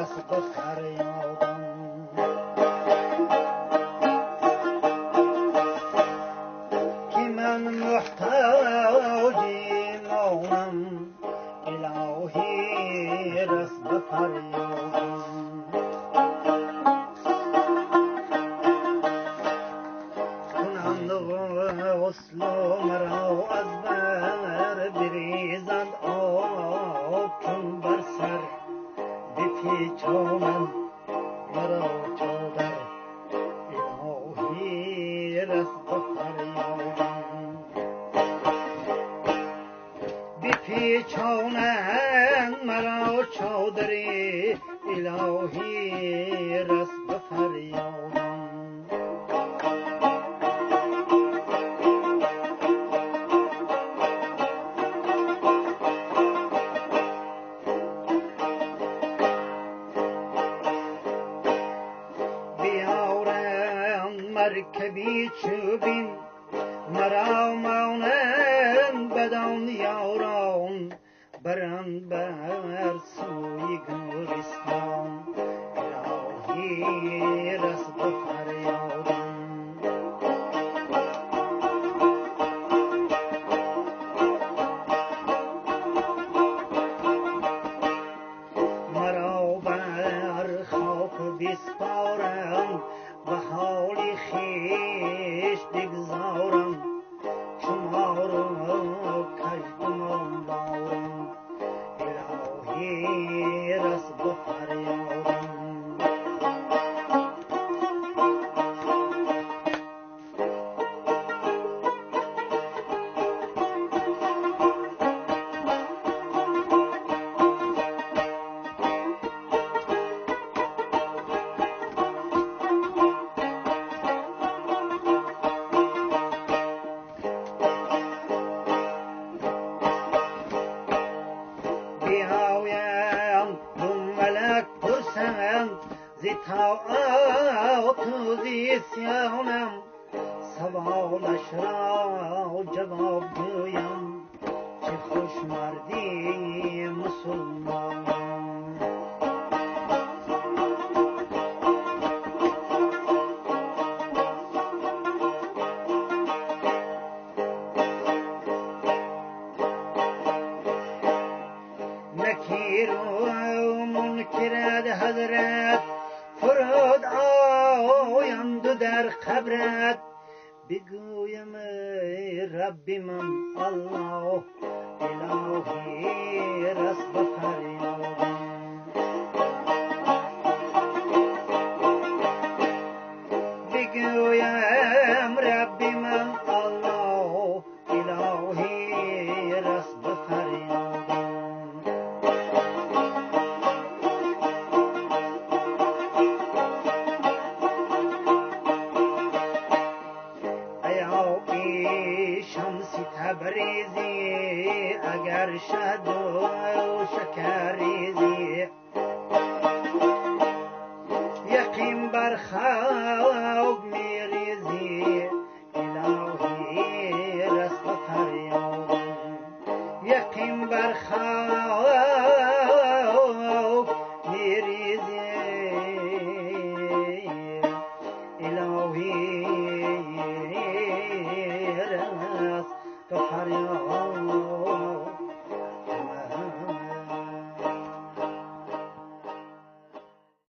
رس به فریادم که من محتاجی مانم الهی رس به فریادم کنند وصل مرا از بر بریزند آب چون بر سر بپیچانند مرا چادر الهی رس به فریادم بپیچانند مرا چادر الهی رس به فریادم مرکبی چوبین مرا مانند بدان یاران برند بر سوی گورستان الهی رس به فریادم مرا بر خاک بسپارند و حال خیش بگذارم شما را کژدمان دارم الهی رس به فریادم بیایم دو ملک پرسند زی طاعت و زی سیانم سوالش را جواب گویم چه خوش مردی مسلمان نکیر و منکرت حضرت فرود آیند در قبرت بگویم ای ربی من الله الهی رس به فریادم بگویم ربی من الله الهی رس به فریادم شمسی تبریزی اگر شهد و شکریزی یقین بر خاک